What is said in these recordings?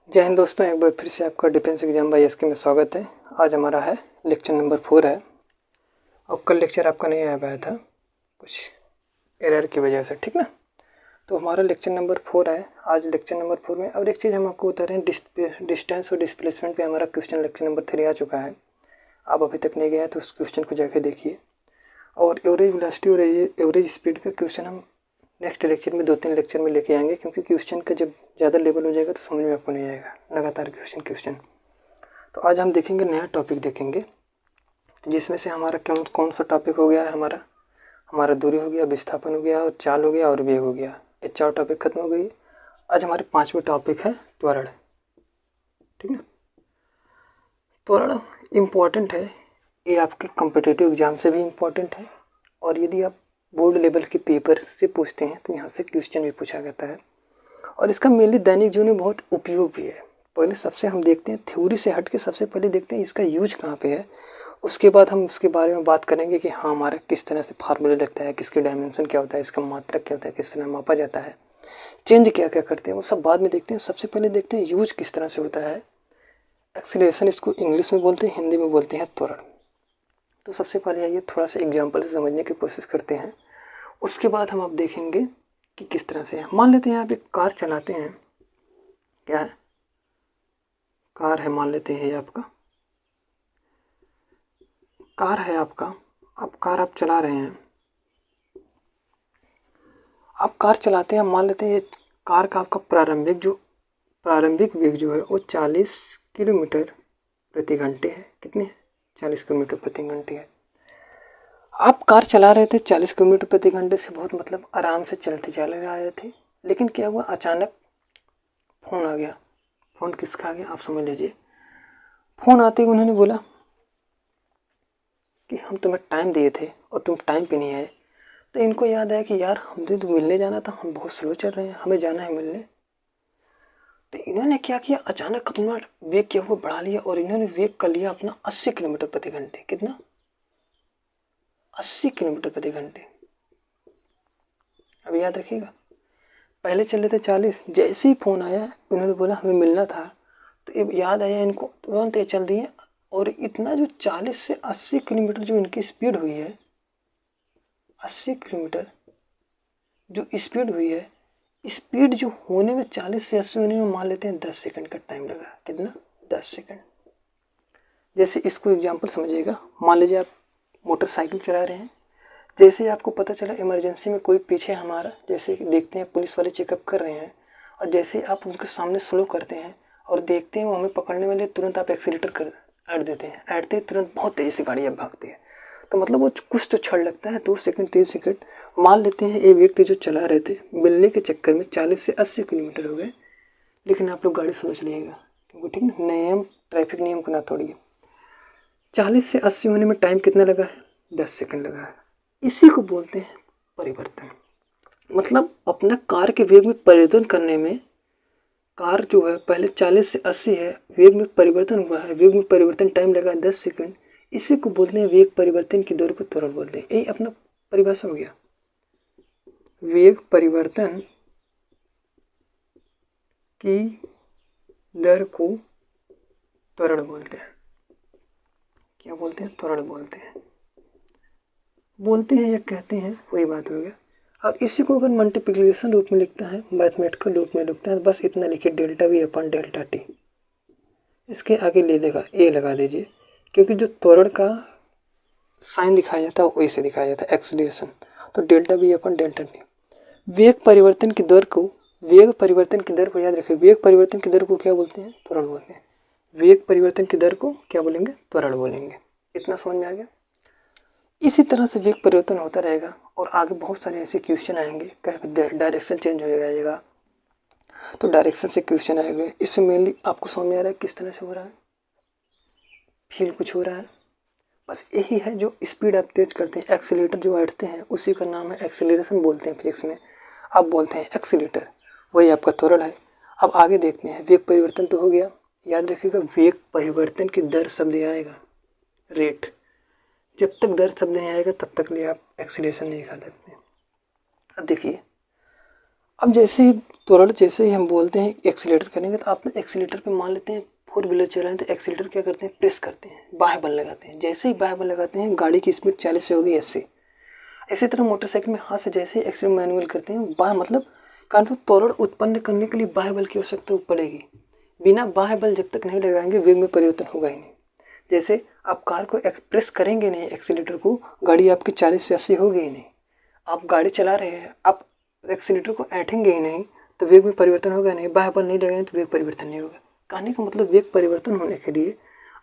जय हिंद दोस्तों, एक बार फिर से आपका डिफेंस एग्जाम बाई एसके में स्वागत है। आज हमारा है लेक्चर नंबर 4 है। और कल लेक्चर आपका नहीं आ पाया था कुछ एरर की वजह से, ठीक ना। तो हमारा लेक्चर नंबर 4 है आज। लेक्चर नंबर 4 में और एक चीज़ हम आपको बता रहे हैं, डिस्टेंस और डिस्प्लेसमेंट पे हमारा क्वेश्चन लेक्चर नंबर 3 आ चुका है। आप अभी तक नहीं गए तो उस क्वेश्चन को जाके देखिए। और एवरेज वेलोसिटी और एवरेज स्पीड का क्वेश्चन हम नेक्स्ट लेक्चर में 2-3 लेक्चर में लेके आएंगे, क्योंकि क्वेश्चन का जब ज़्यादा लेवल हो जाएगा तो समझ में आपको नहीं आएगा लगातार क्वेश्चन। तो आज हम देखेंगे, नया टॉपिक देखेंगे, जिसमें से हमारा कौन सा टॉपिक हो गया है। हमारा दूरी हो गया, विस्थापन हो गया, और चाल हो गया, और वेग हो गया। ये 4 टॉपिक खत्म हो गई। आज हमारे 5वें टॉपिक है त्वरण, ठीक है। त्वरण इम्पॉर्टेंट है, ये आपके कॉम्पिटिटिव एग्जाम से भी इम्पॉर्टेंट है। और यदि आप बोर्ड लेवल के पेपर से पूछते हैं तो यहाँ से क्वेश्चन भी पूछा जाता है। और इसका मेनली दैनिक जीवन में बहुत उपयोग भी है। पहले सबसे हम देखते हैं, थ्योरी से हट के सबसे पहले देखते हैं इसका यूज कहाँ पे है। उसके बाद हम उसके बारे में बात करेंगे कि हाँ, हमारा किस तरह से फार्मूला लगता है, किसके डायमेंशन क्या होता है, इसका मात्रक क्या होता है, किस तरह मापा जाता है, चेंज क्या क्या करते हैं, वो सब बाद में देखते हैं। सबसे पहले देखते हैं यूज किस तरह से होता है। एक्सीलरेशन इसको इंग्लिश में बोलते हैं, हिंदी में बोलते हैं त्वरण। तो सबसे पहले आइए थोड़ा सा एग्जाम्पल से समझने की कोशिश करते हैं। उसके बाद हम अब देखेंगे कि किस तरह से है। मान लेते हैं आप एक कार चलाते हैं, क्या है, कार है, मान लेते हैं ये आपका कार है आपका। अब कार आप चला रहे हैं, आप कार चलाते हैं। मान लेते हैं ये कार का आपका प्रारंभिक वेग जो है वो 40 किलोमीटर प्रति घंटे है। कितने, 40 किलोमीटर प्रति घंटे है। आप कार चला रहे थे 40 किलोमीटर प्रति घंटे से, बहुत मतलब आराम से चलते चले जा रहे थे। लेकिन क्या हुआ, अचानक फ़ोन आ गया। फ़ोन किसका आ गया, आप समझ लीजिए। फ़ोन आते ही उन्होंने बोला कि हम तुम्हें टाइम दिए थे और तुम टाइम पे नहीं आए। तो इनको याद आया कि यार, हमसे तो मिलने जाना था, हम बहुत स्लो चल रहे हैं, हमें जाना है मिलने। तो इन्होंने क्या किया, अचानक अपना वेग क्या हुआ, बढ़ा लिया। और इन्होंने वेग कर लिया अपना 80 किलोमीटर प्रति घंटे। कितना, 80 किलोमीटर प्रति घंटे। अब याद रखिएगा, पहले चले थे 40। जैसे ही फ़ोन आया, उन्होंने बोला हमें मिलना था, तो ये याद आया इनको, तुरंत ये चल दिए। और इतना जो 40 से 80 किलोमीटर जो इनकी स्पीड हुई है, 80 किलोमीटर जो स्पीड हुई है, स्पीड जो होने में 40 से 80 होने में मान लेते हैं 10 सेकंड का टाइम लगा। कितना, 10 सेकंड। जैसे इसको एग्जांपल समझिएगा। मान लीजिए आप मोटरसाइकिल चला रहे हैं, जैसे ही आपको पता चला इमरजेंसी में कोई पीछे हमारा, जैसे देखते हैं पुलिस वाले चेकअप कर रहे हैं, और जैसे आप उनके सामने स्लो करते हैं और देखते हैं वो हमें पकड़ने वाले, तुरंत आप एक्सीलेटर कर ऐड देते हैं। ऐडते ही तुरंत बहुत तेज़ी से गाड़ी अब भागती है। तो मतलब वो कुछ तो क्षण लगता है, 2 सेकंड 3 सेकंड। मान लेते हैं ये व्यक्ति जो चला रहे थे, मिलने के चक्कर में 40 से 80 किलोमीटर हो गए। लेकिन आप लोग गाड़ी समझ लीजिएगा, क्योंकि ठीक ना, नियम, ट्रैफिक नियम को ना तोड़िए। 40 से 80 होने में टाइम कितना लगा है, 10 सेकंड लगा है। इसी को बोलते हैं परिवर्तन। मतलब अपना कार के वेग में परिवर्तन करने में, कार जो है पहले 40 से 80 है, वेग में परिवर्तन हुआ है, वेग में परिवर्तन टाइम लगा 10 सेकंड। इसी को बोलते हैं वेग परिवर्तन की दर को त्वरण बोलते हैं। यही अपना परिभाषा हो गया, वेग परिवर्तन की दर को त्वरण बोलते हैं। क्या बोलते हैं, त्वरण बोलते हैं या कहते हैं, वही बात हो गया। अब इसी को अगर मल्टीप्लिकेशन रूप में लिखता है, मैथमेटिकल रूप में लिखता है, तो बस इतना लिखिए, delta we upon delta T. इसके आगे ले देगा ए लगा दीजिए, क्योंकि जो त्वरण का साइन दिखाया जाता है वैसे दिखाया जाता है, एक्सीलरेशन। तो delta we upon delta T. वेग परिवर्तन की दर को याद रखिए। वेग परिवर्तन की दर को क्या बोलते हैं, त्वरण बोलते हैं। वेग परिवर्तन की दर को क्या बोलेंगे, त्वरण बोलेंगे। इतना समझ में आ गया। इसी तरह से वेग परिवर्तन होता रहेगा और आगे बहुत सारे ऐसे क्वेश्चन आएंगे। कहीं डायरेक्शन चेंज हो जाएगा तो डायरेक्शन से क्वेश्चन आएंगे। इसमें मेनली आपको समझ में आ रहा है किस तरह से हो रहा है, फील कुछ हो रहा है। बस यही है, जो स्पीड आप तेज करते हैं, एक्सीलेटर जो ऐडते हैं, उसी का नाम है एक्सीलरेशन बोलते हैं। फिजिक्स में आप बोलते हैं एक्सीलेटर, वही आपका त्वरण है। अब आगे देखते हैं, वेग परिवर्तन तो हो गया। याद रखिएगा, वेग परिवर्तन की दर शब्द आएगा, रेट। जब तक दर शब्द नहीं आएगा तब तक लिए आप एक्सीलरेशन नहीं खा सकते। अब देखिए, अब जैसे ही त्वरण जैसे ही हम बोलते हैं एक्सीलेटर करेंगे तो आप एक्सीलेटर पे मान लेते हैं 4 व्हीलर चल रहे हैं तो एक्सीलेटर क्या करते हैं, प्रेस करते हैं, बाह्य बल लगाते हैं। जैसे ही बाह्य बल लगाते हैं गाड़ी की स्पीड 40 से होगी 80। इसी तरह मोटरसाइकिल में हाथ से जैसे ही एक्सीलेटर मैनुअल करते हैं बाह्य मतलब कारण तो त्वरण उत्पन्न करने के लिए बाह्य बल की आवश्यकता पड़ेगी। बिना बाह्य बल जब तक नहीं लगाएंगे वेग में परिवर्तन होगा ही नहीं। जैसे आप कार को प्रेस करेंगे नहीं एक्सीलेटर को, गाड़ी आपकी 40 से 80 होगी ही नहीं। आप गाड़ी चला रहे हैं, आप एक्सीलेटर को ऐंठेंगे ही नहीं तो वेग में परिवर्तन होगा नहीं। बाह्य बल नहीं लगाएंगे तो वेग परिवर्तन नहीं होगा। कहने का मतलब वेग परिवर्तन होने के लिए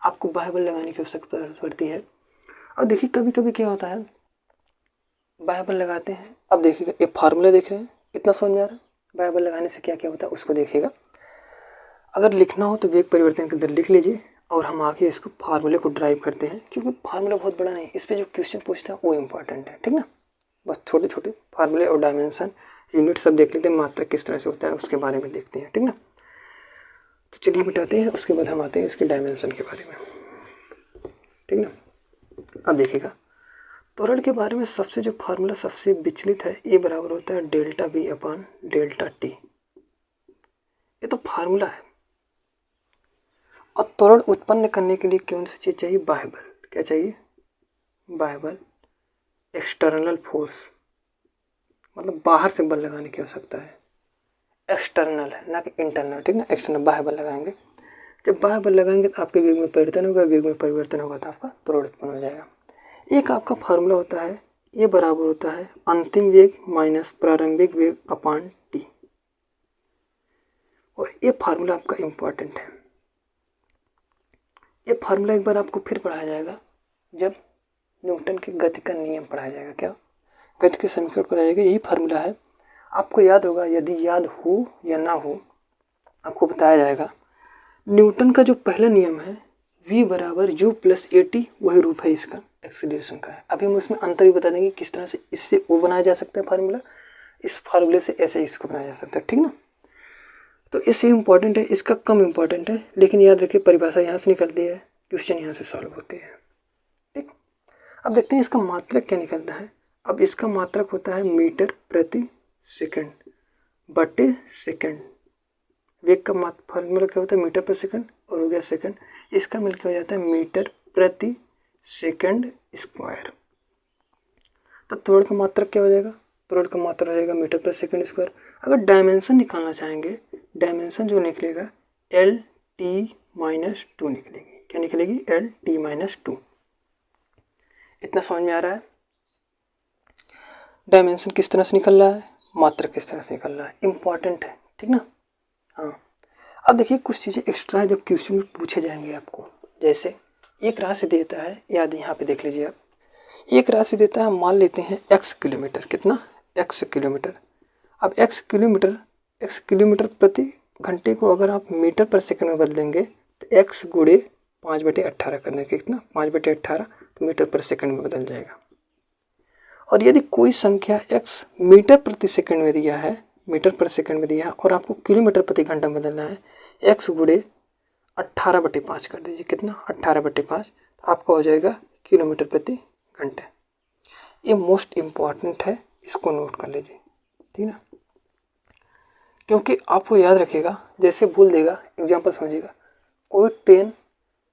आपको बाह्य बल लगाने की आवश्यकता पड़ती है। और देखिए कभी कभी क्या होता है, बाह्य बल लगाते हैं। अब देखिएगा ये फार्मूला देख रहे हैं, इतना समझ में आ रहा है बाह्य बल लगाने से क्या क्या होता है उसको देखिएगा। अगर लिखना हो तो वेग परिवर्तन के दर लिख लीजिए और हम आगे इसको फार्मूले को ड्राइव करते हैं, क्योंकि फार्मूला बहुत बड़ा नहीं, इस पर जो क्वेश्चन पूछता है वो इंपॉर्टेंट है, ठीक ना। बस छोटे छोटे फार्मूले और डायमेंशन यूनिट सब देख लेते हैं, मात्रक किस तरह से होता है उसके बारे में देखते हैं, ठीक ना। तो चलिए मिटाते हैं, उसके बाद हम आते हैं इसके डायमेंशन के बारे में, ठीक ना। अब देखिएगा त्वरण के बारे में सबसे जो फार्मूला सबसे विचलित है, ए बराबर होता है delta B upon delta T. ये तो फार्मूला है। और त्वरण उत्पन्न करने के लिए कौन सी चीज चाहिए, बाह्य बल। क्या चाहिए, बाह्य बल, एक्सटर्नल फोर्स, मतलब बाहर से बल लगाने की आवश्यकता है। एक्सटर्नल है ना कि इंटरनल, ठीक ना। एक्सटर्नल बाह्य बल लगाएंगे, जब बाह्य बल लगाएंगे तो आपके वेग में परिवर्तन होगा, वेग में परिवर्तन होगा तो आपका त्वरण उत्पन्न हो जाएगा। एक आपका फार्मूला होता है, ये बराबर होता है अंतिम वेग माइनस प्रारंभिक वेग अपॉन टी। और ये फार्मूला आपका इम्पॉर्टेंट है। ये फार्मूला एक बार आपको फिर पढ़ाया जाएगा जब न्यूटन के गति का नियम पढ़ाया जाएगा। क्या, गति के समीकरण पढ़ाया जाएगा। यही फार्मूला है, आपको याद होगा, यदि याद हो या ना हो आपको बताया जाएगा। न्यूटन का जो पहला नियम है v बराबर u प्लस ए टी, वही रूप है इसका एक्सीलरेशन का है। अभी हम उसमें अंतर भी बता देंगे किस तरह से इससे वो बनाया जा सकता है फार्मूला, इस फार्मूले से ऐसे इसको बनाया जा सकता है, ठीक ना। तो इससे इम्पॉर्टेंट है, इसका कम इम्पॉर्टेंट है, लेकिन याद रखिए परिभाषा यहाँ से निकलती है, क्वेश्चन यहाँ से सॉल्व होते हैं, ठीक। अब देखते हैं इसका मात्रक क्या निकलता है। अब इसका मात्रक होता है मीटर प्रति सेकंड बटे सेकंड। वेग का फार्मूला क्या होता है, मीटर पर सेकंड और हो गया सेकंड, इसका मिलकर हो जाता है मीटर प्रति सेकंड स्क्वायर। तो त्वरण का मात्रक क्या हो जाएगा, त्वरण का मात्रक हो जाएगा मीटर पर सेकंड स्क्वायर। अगर डायमेंशन निकालना चाहेंगे, डायमेंशन जो निकलेगा एल टी माइनस टू निकलेगी। क्या निकलेगी, एल टी माइनस टू। इतना समझ में आ रहा है डायमेंशन किस तरह से निकल रहा है, मात्रक किस तरह से निकल रहा है, इंपॉर्टेंट है, ठीक ना। हाँ, अब देखिए कुछ चीज़ें एक्स्ट्रा है जब क्वेश्चन में पूछे जाएंगे आपको। जैसे एक राशि देता है, याद यहाँ पे देख लीजिए आप, एक राशि देता है, मान लेते हैं x किलोमीटर, कितना, x किलोमीटर। अब x किलोमीटर प्रति घंटे को अगर आप मीटर पर सेकंड में बदलेंगे तो x गुणे 5/18 करने के, कितना, 5/18 तो मीटर पर सेकंड में बदल जाएगा। और यदि कोई संख्या x मीटर प्रति सेकंड में दिया है, मीटर पर सेकंड में दिया है और आपको किलोमीटर प्रति घंटा में बदलना है, x गुणे 18/5 कर दीजिए, कितना, 18/5, तो आपका हो जाएगा किलोमीटर प्रति घंटे। ये मोस्ट इम्पॉर्टेंट है, इसको नोट कर लीजिए, ठीक ना। क्योंकि आपको याद रखिएगा, जैसे बोल देगा एग्जाम्पल समझिएगा, कोई ट्रेन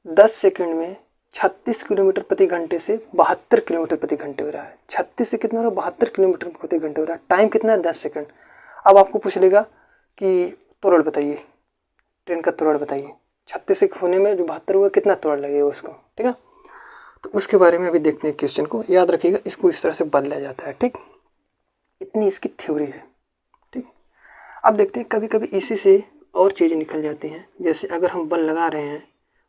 10 सेकंड में 36 किलोमीटर प्रति घंटे से 72 किलोमीटर प्रति घंटे हो रहा है। 36 से कितना हो रहा है, 72 किलोमीटर प्रति घंटे हो रहा है। टाइम कितना है, 10 सेकंड। अब आपको पूछ लेगा कि त्वरण बताइए, ट्रेन का त्वरण बताइए, 36 से होने में जो 72 हुआ कितना त्वरण लगेगा उसको, ठीक है। तो उसके बारे में अभी देखते हैं क्वेश्चन को। याद रखिएगा इसको इस तरह से बदला जाता है, ठीक। इतनी इसकी थ्योरी है, ठीक। अब देखते हैं कभी कभी इसी से और चीज़ें निकल जाती हैं। जैसे अगर हम बल लगा रहे हैं,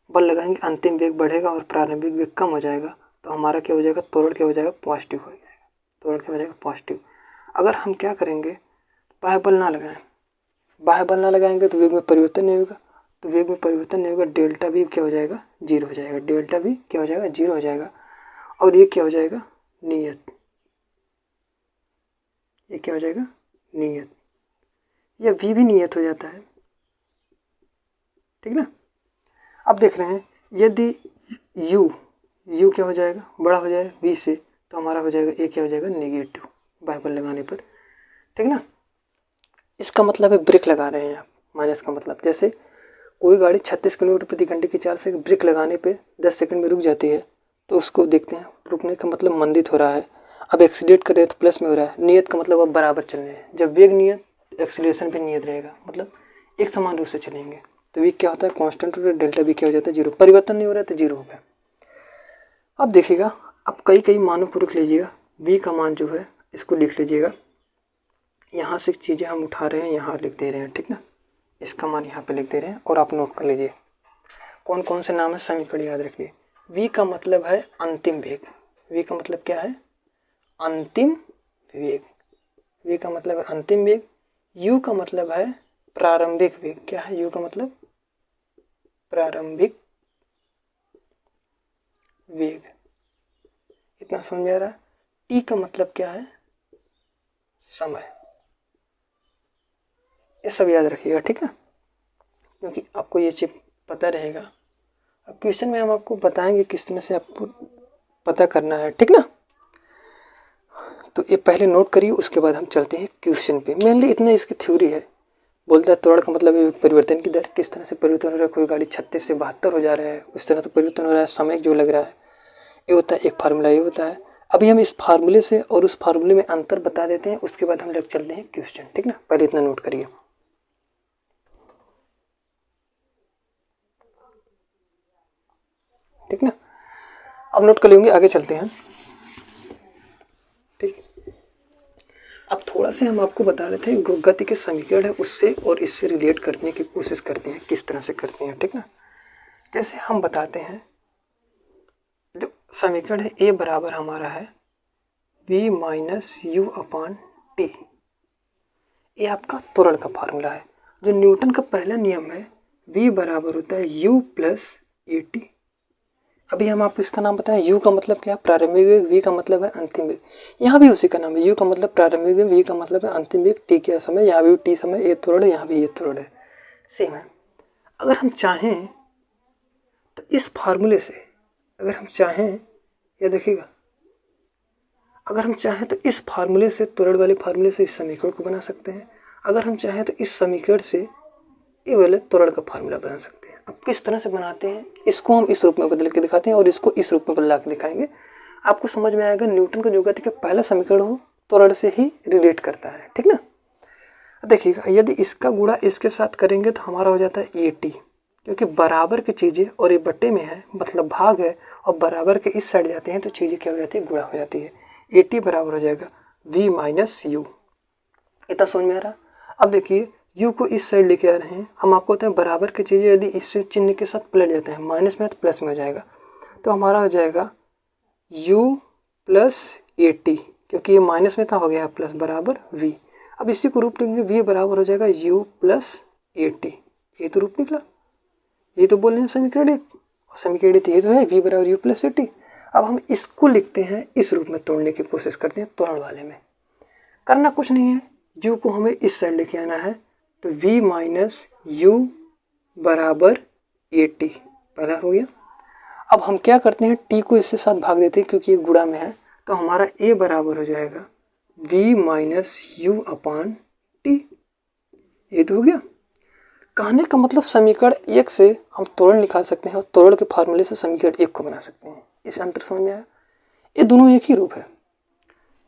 बल लगाएंगे, अंतिम वेग बढ़ेगा और प्रारंभिक वेग कम हो जाएगा, तो हमारा क्या हो जाएगा, त्वरण क्या हो जाएगा, पॉजिटिव हो जाएगा। त्वरण क्या हो जाएगा, पॉजिटिव। अगर हम क्या करेंगे, बाह्य बल ना लगाएं, बाह्य बल ना लगाएंगे तो वेग में परिवर्तन नहीं होगा, तो वेग में परिवर्तन नहीं होगा, डेल्टा वी क्या हो जाएगा, जीरो हो जाएगा, डेल्टा वी क्या हो जाएगा, जीरो हो जाएगा। और ये क्या हो जाएगा, नियत, ये क्या हो जाएगा, नियत, या वी भी नियत हो जाता है, ठीक ना। अब देख रहे हैं यदि u क्या हो जाएगा, बड़ा हो जाएगा v से, तो हमारा हो जाएगा ये क्या हो जाएगा, नेगेटिव, बाह्य बल लगाने पर, ठीक ना। इसका मतलब है ब्रेक लगा रहे हैं आप। माइनस का मतलब जैसे कोई गाड़ी 36 किलोमीटर प्रति घंटे की चाल से ब्रेक लगाने पे 10 सेकंड में रुक जाती है, तो उसको देखते हैं रुकने का मतलब मंदित हो रहा है। अब एक्सीलेट कर रहे हैं तो प्लस में हो रहा है। नियत का मतलब अब बराबर चल रहे हैं। जब वेग नियत एक्सीलरेशन भी नियत रहेगा, मतलब एक समान रूप से चलेंगे। तो वी क्या होता है कांस्टेंट, और डेल्टा भी क्या हो जाता है जीरो, परिवर्तन नहीं हो रहा है तो जीरो हो गया। अब देखिएगा, अब कई मानों को रख लीजिएगा। वी का मान जो है इसको लिख लीजिएगा। यहाँ से चीज़ें हम उठा रहे हैं, यहाँ लिख दे रहे हैं, ठीक ना। इसका मान यहाँ पे लिख दे रहे हैं और आप नोट कर लीजिए कौन कौन से नाम है, समीकरण याद रखिए। वी का मतलब है अंतिम वेग। वी का मतलब क्या है? अंतिम वेग। वी का मतलब है अंतिम वेग। यू का मतलब है प्रारंभिक वेग। क्या है यू का मतलब? प्रारंभिक वेग। इतना समझ में आ रहा है? टी का मतलब क्या है? समय। ये सब याद रखिएगा, ठीक है, क्योंकि आपको ये चीज पता रहेगा। अब क्वेश्चन में हम आपको बताएंगे किस तरह से आपको पता करना है, ठीक ना। तो ये पहले नोट करिए, उसके बाद हम चलते हैं क्वेश्चन पे। मेनली इतना इसकी थ्योरी है। बोलता है त्वरण का मतलब है परिवर्तन की दर, किस तरह से परिवर्तन हो रहा है। कोई गाड़ी 36 से 72 हो जा रहा है, उस तरह से परिवर्तन हो रहा है। समय जो लग रहा है ये होता है, एक फार्मूला ये होता है। अभी हम इस फार्मूले से और उस फार्मूले में अंतर बता देते हैं, उसके बाद हम लोग चलते हैं क्वेश्चन, ठीक ना। पहले इतना नोट करिए, ठीक ना। अब नोट कर लेंगे, आगे चलते हैं, ठीक। अब थोड़ा से हम आपको बता रहे थे गति के समीकरण है उससे और इससे रिलेट करने की कोशिश करते हैं, किस तरह से करते हैं, ठीक ना। जैसे हम बताते हैं जो समीकरण है ए बराबर हमारा है v minus you upon T. ये आपका त्वरण का फार्मूला है। जो न्यूटन का पहला नियम है, v बराबर होता है u प्लस ए टी। अभी हम आपको इसका नाम बताएं। u का मतलब क्या है? प्रारंभिक वेग। v का मतलब है अंतिम वेग। यहाँ भी उसी का नाम है। u का मतलब प्रारंभिक वेग, v का मतलब है अंतिम वेग, t क्या समय, यहाँ भी t समय, ये त्वरण है, यहाँ भी ये त्वरण है, सेम है। अगर हम चाहें तो इस फार्मूले से, अगर हम चाहें, या देखिएगा, अगर हम चाहें तो इस फार्मूले से, त्वरण वाले फार्मूले से इस समीकरण को बना सकते हैं। अगर हम चाहें तो इस समीकरण से ये वाले त्वरण का फार्मूला बना सकते हैं। अब किस तरह से बनाते हैं, इसको हम इस रूप में बदल के दिखाते हैं और इसको इस रूप में बदला के दिखाएंगे। आपको समझ में आएगा न्यूटन का जो गति का पहला समीकरण हो त्वरण से ही रिलेट करता है, ठीक ना। देखिएगा, यदि इसका गुणा इसके साथ करेंगे तो हमारा हो जाता है ए टी, क्योंकि बराबर की चीज़ें और ये बट्टे में है, मतलब भाग है, और बराबर के इस साइड जाते हैं तो चीज़ें क्या हो जाती है? गुणा हो जाती है। ए टी बराबर हो जाएगा v माइनस यू। इतना समझ में आ रहा? अब देखिए, u को इस साइड लेके आ रहे हैं हम। आपको होता है बराबर की चीज़ें यदि इस चिन्ह के साथ पलट जाते हैं, माइनस में तो प्लस में हो जाएगा, तो हमारा हो जाएगा u प्लस ए टी, क्योंकि ये माइनस में था, हो गया प्लस, बराबर v। अब इसी को रूप लेंगे, v बराबर हो जाएगा u प्लस ए टी। ये तो रूप निकला, ये तो बोल रहे हैं समीकरण एक, समीकरण ये तो है v बराबर u प्लस ए टी। अब हम इसको लिखते हैं, इस रूप में तोड़ने की कोशिश करते हैं त्वरण वाले में। करना कुछ नहीं है, u को हमें इस साइड लेके आना है, तो v माइनस यू बराबर ए टी, पहला हो गया। अब हम क्या करते हैं, t को इससे साथ भाग देते हैं क्योंकि ये गुणा में है, तो हमारा a बराबर हो जाएगा v minus you upon T. ये तो हो गया। कहने का मतलब समीकरण एक से हम त्वरण निकाल सकते हैं और त्वरण के फार्मूले से समीकरण एक को बना सकते हैं। इस अंतर समझ में आया? ये दोनों एक ही रूप है,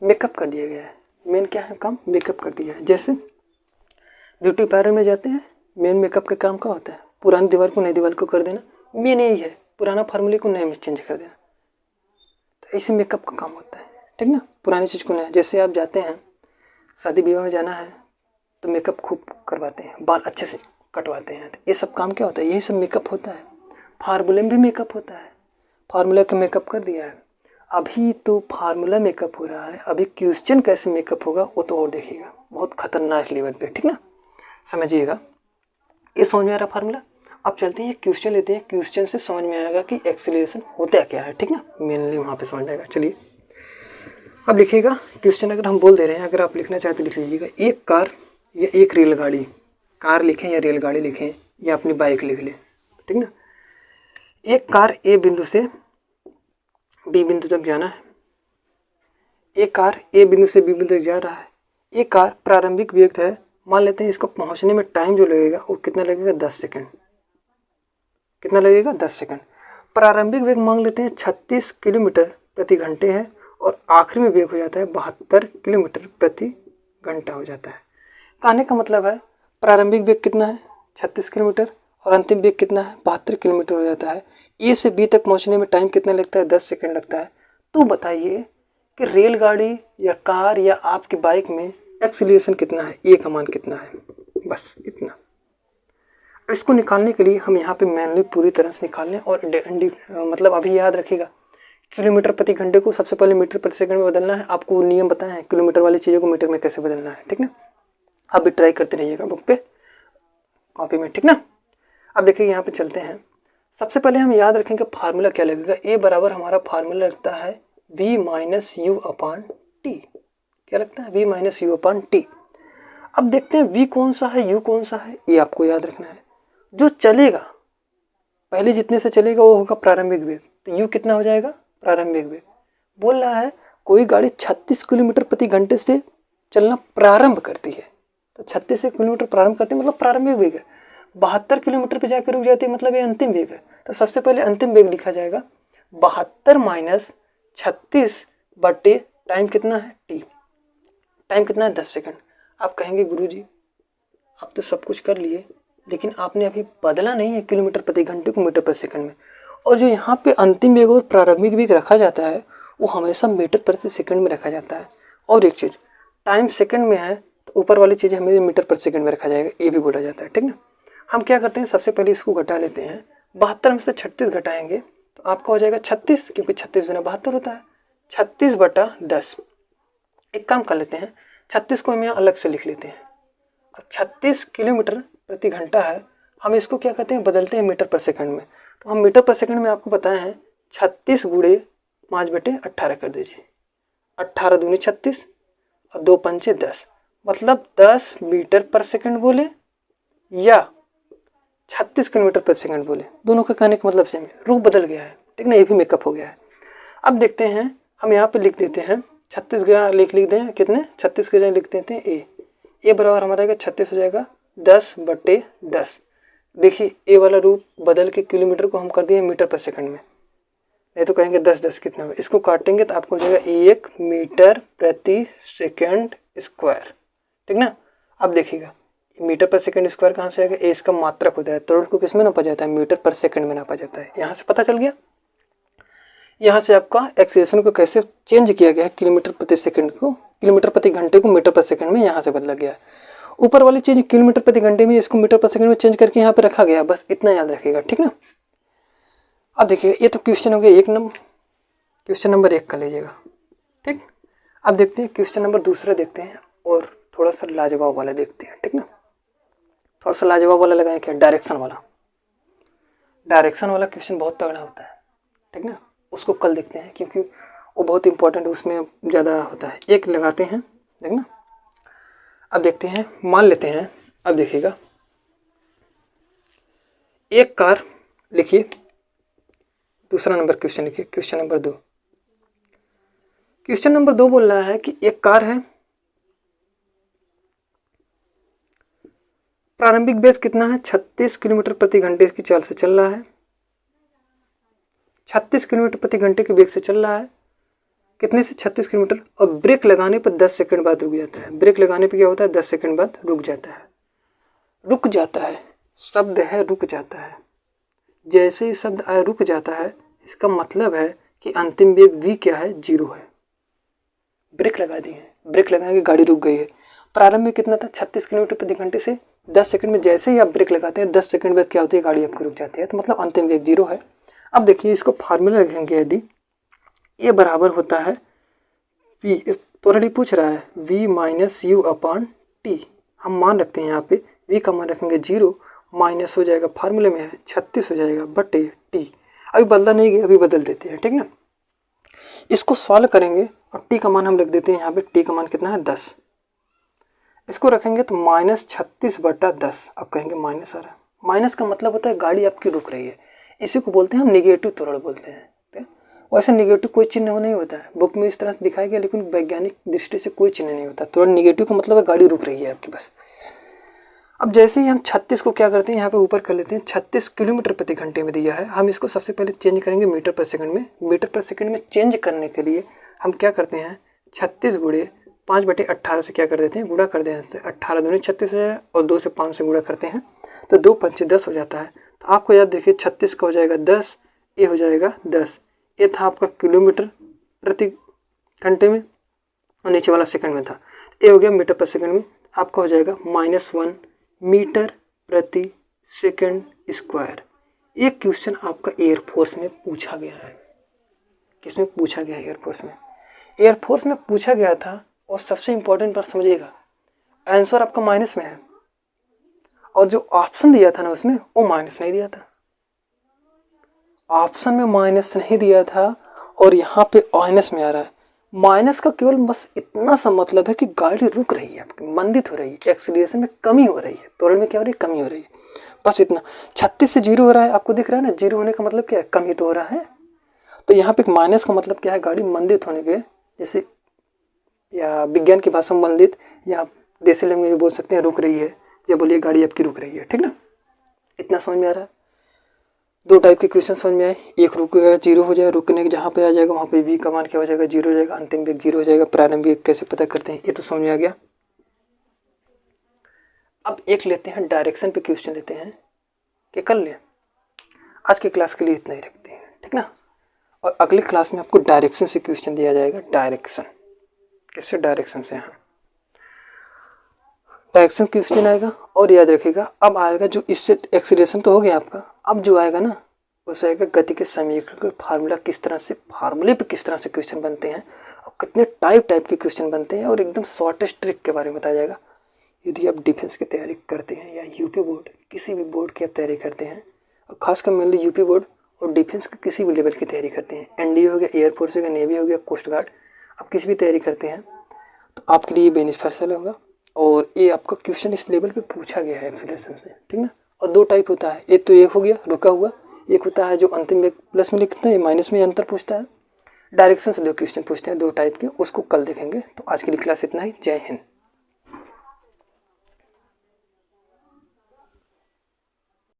मेकअप कर दिया गया है। मेन क्या है काम? मेकअप कर दिया है। जैसे ब्यूटी पार्लर में जाते हैं, मेन मेकअप का काम क्या होता है? पुरानी दीवार को नई दीवार को कर देना, मेन यही है, पुराना फार्मूले को नए में चेंज कर देना। तो ऐसे मेकअप का काम होता है, ठीक ना। पुरानी चीज़ को नया, जैसे आप जाते हैं शादी विवाह में जाना है तो मेकअप खूब करवाते हैं, बाल अच्छे से कटवाते हैं, तो ये सब काम क्या होता है? यही सब मेकअप होता है। फार्मूले में भी मेकअप होता है, फार्मूला का मेकअप कर दिया है। अभी तो फार्मूला मेकअप हो रहा है, अभी क्वेश्चन कैसे मेकअप होगा वो तो और देखिएगा, बहुत खतरनाक लेवल पे, ठीक ना, समझिएगा। ये समझ में आ रहा फार्मूला? अब चलते हैं क्वेश्चन लेते हैं, क्वेश्चन से समझ में आएगा कि एक्सीलरेशन होता क्या है, ठीक ना, मेनली वहाँ पे समझ आएगा। चलिए अब लिखिएगा क्वेश्चन, अगर हम बोल दे रहे हैं, अगर आप लिखना चाहते तो लिख लीजिएगा, एक कार या एक रेलगाड़ी, कार लिखें या रेलगाड़ी लिखें या अपनी बाइक लिख लें, ठीक ना। एक कार ए बिंदु से बी बिंदु तक जाना है, एक कार ए बिंदु से बी बिंदु तक जा रहा है। एक कार प्रारंभिक वेग है मान लेते हैं इसको पहुंचने में टाइम जो लगेगा वो कितना लगेगा, 10 सेकंड। कितना लगेगा, 10 सेकंड। प्रारंभिक वेग मान लेते हैं 36 किलोमीटर प्रति घंटे है और आखिरी में वेग हो जाता है 72 किलोमीटर प्रति घंटा हो जाता है। कहने का मतलब है प्रारंभिक वेग कितना है, 36 किलोमीटर और अंतिम वेग कितना है, 72 किलोमीटर हो जाता है। ए से बी तक पहुंचने में टाइम कितना लगता है, 10 सेकंड लगता है। तो बताइए कि रेलगाड़ी या कार या आपकी बाइक में एक्सीलरेशन कितना है, ए का मान कितना है, बस इतना। इसको निकालने के लिए हम यहाँ पे मैनुअली पूरी तरह से निकाल लें और मतलब अभी याद रखिएगा किलोमीटर प्रति घंटे को सबसे पहले मीटर प्रति सेकंड में बदलना है। आपको नियम बताए हैं किलोमीटर वाली चीज़ों को मीटर में कैसे बदलना है, ठीक ना। आप भी ट्राई करते रहिएगा बुक पे, कॉपी में, ठीक ना। अब देखिए यहाँ पे चलते हैं। सबसे पहले हम याद रखेंगे फार्मूला क्या लगेगा। ए बराबर हमारा फार्मूला लगता है v minus you upon T. क्या लगता है, v minus you upon T. अब देखते हैं v कौन सा है, u कौन सा है, ये आपको याद रखना है। जो चलेगा पहले जितने से चलेगा वो होगा प्रारंभिक वेग, तो u कितना हो जाएगा, प्रारंभिक वेग। बोल रहा है कोई गाड़ी 36 किलोमीटर प्रति घंटे से चलना प्रारंभ करती है, तो 36 किलोमीटर प्रारंभ करती है मतलब प्रारंभिक वेग है। 72 किलोमीटर पे जाकर रुक जाती है मतलब ये अंतिम वेग है। तो सबसे पहले अंतिम वेग लिखा जाएगा 72 माइनस 36 बटे टाइम कितना है, टी। टाइम कितना है, 10 सेकंड। आप कहेंगे गुरुजी आप तो सब कुछ कर लिए लेकिन आपने अभी बदला नहीं है किलोमीटर प्रति घंटे को मीटर प्रति सेकंड में। और जो यहाँ पे अंतिम वेग और प्रारंभिक वेग रखा जाता है वो हमेशा मीटर प्रति सेकंड में रखा जाता है। और एक चीज़ टाइम सेकंड में है तो ऊपर वाली चीज़ हमें मीटर प्रति सेकंड में रखा जाएगा, ये भी बोला जाता है, ठीक ना। हम क्या करते हैं सबसे पहले इसको घटा लेते हैं। 72 में से 36 घटाएंगे तो आपका हो जाएगा 36, क्योंकि 36 गुना 72 होता है। 36 बटा 10। एक काम कर लेते हैं 36 को हम यहाँ अलग से लिख लेते हैं। अब 36 किलोमीटर प्रति घंटा है, हम इसको क्या कहते हैं बदलते हैं मीटर पर सेकंड में। तो हम मीटर पर सेकंड में आपको बताए हैं 36 गुणे 5/18 कर दीजिए। 18 दूनी 36 और 2 पंचे 10, मतलब 10 मीटर पर सेकंड बोले या 36 किलोमीटर प्रति सेकंड बोले, दोनों का कहने का मतलब सेम है, रूप बदल गया है, ठीक ना, ये भी मेकअप हो गया है। अब देखते हैं हम यहाँ पे लिख देते हैं 36 का लिख दें कितने, 36 के जगह लिख देते हैं ए बराबर हमारा आएगा 36 हो जाएगा 10/10। देखिए ए वाला रूप बदल के किलोमीटर को हम कर दिए मीटर पर सेकंड में, नहीं तो कहेंगे 10 कितना है, इसको काटेंगे तो आपको हो जाएगा 1 मीटर प्रति सेकंड स्क्वायर, ठीक ना। अब देखिएगा मीटर पर सेकंड स्क्वायर कहाँ से आएगा, ए इसका मात्रक होता है, त्वरण को किस में नापा जाता है, मीटर पर सेकंड में नापा जाता है। यहाँ से पता चल गया। यहाँ से आपका एक्सीलरेशन को कैसे चेंज किया गया है, किलोमीटर प्रति सेकंड को किलोमीटर प्रति घंटे को मीटर पर सेकंड में यहाँ से बदला गया है। ऊपर वाली चीज किलोमीटर प्रति घंटे में, इसको मीटर पर सेकंड में चेंज करके यहाँ पे रखा गया, बस इतना याद रखिएगा, ठीक ना। अब देखिए ये तो क्वेश्चन हो गया क्वेश्चन नंबर 1 कर लीजिएगा, ठीक। अब देखते हैं क्वेश्चन नंबर 2 देखते हैं और थोड़ा सा लाजवाब वाला देखते हैं, ठीक ना। थोड़ा सा लाजवाब वाला लगाएं क्या, डायरेक्शन वाला क्वेश्चन बहुत तगड़ा होता है, ठीक ना। उसको कल देखते हैं क्योंकि वो बहुत इंपॉर्टेंट उसमें ज़्यादा होता है। एक लगाते हैं, देखना। अब देखते हैं, मान लेते हैं, अब देखिएगा एक कार लिखिए, दूसरा नंबर क्वेश्चन लिखिए, क्वेश्चन नंबर 2। क्वेश्चन नंबर 2 बोल रहा है कि एक कार है, प्रारंभिक वेग कितना है, 36 किलोमीटर प्रति घंटे की चाल से चल रहा है, 36 किलोमीटर प्रति घंटे के वेग से चल रहा है, कितने से 36 किलोमीटर, और ब्रेक लगाने पर 10 सेकंड बाद रुक जाता है। ब्रेक लगाने पर क्या होता है, 10 सेकंड बाद रुक जाता है, शब्द है रुक जाता है। जैसे ही शब्द आया रुक जाता है, इसका मतलब है कि अंतिम वेग v क्या है, 0 है। ब्रेक लगा दी है, ब्रेक लगाने की गाड़ी रुक गई है। प्रारंभ में कितना था, 36 किलोमीटर प्रति घंटे से 10 सेकंड में जैसे ही आप ब्रेक लगाते हैं 10 सेकंड बाद क्या होती है, गाड़ी आपकी रुक जाती है, तो मतलब अंतिम वेग 0 है। अब देखिए इसको फार्मूला लिखेंगे, यदि ये बराबर होता है v, त्वरण पूछ रहा है v minus you upon T, हम मान रखते हैं यहाँ पे v का मान रखेंगे 0, माइनस हो जाएगा फार्मूले में है 36 हो जाएगा बटे टी। अभी बदला नहीं गया, अभी बदल देते हैं, ठीक ना। इसको सॉल्व करेंगे और टी का मान हम लिख देते हैं यहाँ पे, टी का मान कितना है 10। इसको रखेंगे तो -36/10। अब कहेंगे माइनस आ रहा है, माइनस का मतलब होता है गाड़ी आपकी रुक रही है, इसी को बोलते हैं हम निगेटिव त्वरण बोलते हैं। वैसे निगेटिव कोई चिन्ह नहीं होता है, बुक में इस तरह से दिखाया गया, लेकिन वैज्ञानिक दृष्टि से कोई चिन्ह नहीं होता। तुरंत निगेटिव का मतलब है गाड़ी रुक रही है आपकी बस। अब जैसे ही हम 36 को क्या करते हैं, यहाँ पे ऊपर कर लेते हैं, 36 किलोमीटर प्रति घंटे में दिया है। हम इसको सबसे पहले चेंज करेंगे मीटर पर सेकंड में। मीटर पर सेकंड में चेंज करने के लिए हम क्या करते हैं, 36 गुणे 5/18 से क्या कर देते हैं, गुणा कर देते हैं। 18 दूनी 36 हो जाए और 2 से 5 से गुणा करते हैं तो 2 पंचे 10 हो जाता है। तो आपको याद देखिए 36 का हो जाएगा 10, ये हो जाएगा 10। ये था आपका किलोमीटर प्रति घंटे में और नीचे वाला सेकंड में था। ये हो गया मीटर पर सेकंड में। आपका हो जाएगा -1 मीटर प्रति सेकंड स्क्वायर। ये क्वेश्चन आपका एयरफोर्स में पूछा गया है। किसमें पूछा गया है? एयरफोर्स में। एयरफोर्स में पूछा गया था। और सबसे इंपॉर्टेंट बात समझिएगा, आंसर आपका माइनस में है और जो ऑप्शन दिया था ना उसमें वो माइनस नहीं दिया था। ऑप्शन में माइनस नहीं दिया था और यहाँ पे माइनस में आ रहा है। माइनस का केवल बस इतना सा मतलब है कि गाड़ी रुक रही है, आपकी मंदित हो रही है, एक्सीलरेशन में कमी हो रही है, त्वरण में क्या हो रही है, कमी हो रही है, बस इतना। 36 से 0 हो रहा है, आपको दिख रहा है ना, 0 होने का मतलब क्या है, कमी तो हो रहा है। तो यहाँ पे माइनस का मतलब क्या है, गाड़ी मंदित होने के, जैसे या विज्ञान की भाषा में मंदित, या देसी लैंग्वेज में बोल सकते हैं रुक रही है, या बोलिए गाड़ी आपकी रुक रही है। ठीक ना, इतना समझ में आ रहा है। 2 टाइप के क्वेश्चन समझ में आए, एक रुकेगा 0 हो जाएगा, रुकने के जहाँ पे आ जाएगा वहाँ पे v का मान क्या हो जाएगा, 0 हो जाएगा, अंतिम वेग 0 हो जाएगा, प्रारंभिक वेग कैसे पता करते हैं, ये तो समझ में आ गया। अब एक लेते हैं डायरेक्शन पे क्वेश्चन लेते हैं कि कर ले। आज की क्लास के लिए इतना ही रखते हैं, ठीक ना। और अगली क्लास में आपको डायरेक्शन से क्वेश्चन दिया जाएगा। डायरेक्शन किससे, डायरेक्शन से। हाँ, डायरेक्शन क्वेश्चन आएगा। और याद रखिएगा अब आएगा जो इससे एक्सीलरेशन तो हो गया आपका, अब जो आएगा ना उसे आएगा गति के समीकरण का फार्मूला, किस तरह से, फार्मूले पे किस तरह से क्वेश्चन बनते हैं और कितने टाइप के क्वेश्चन बनते हैं, और एकदम शॉर्टेस्ट ट्रिक के बारे में बताया जाएगा। यदि आप डिफेंस की तैयारी करते हैं या यूपी बोर्ड, किसी भी बोर्ड की आप तैयारी करते हैं, और खासकर मेनली यूपी बोर्ड और डिफेंस के किसी भी लेवल की तैयारी करते हैं, एनडीए हो गया, एयरफोर्स हो गया, नेवी हो गया, कोस्ट गार्ड, आप किसी भी तैयारी करते हैं तो आपके लिए बेनिफिशियल होगा। और ये आपका क्वेश्चन इस लेवल पे पूछा गया है एक्सीलरेशन से, ठीक ना। और 2 टाइप होता है, एक तो एक हो गया रुका हुआ, एक होता है जो अंतिम वेग प्लस में लिखते हैं, माइनस में अंतर पूछता है। डायरेक्शन से 2 क्वेश्चन पूछते हैं, 2 टाइप के, उसको कल देखेंगे। तो आज के लिए क्लास इतना ही। जय हिंद।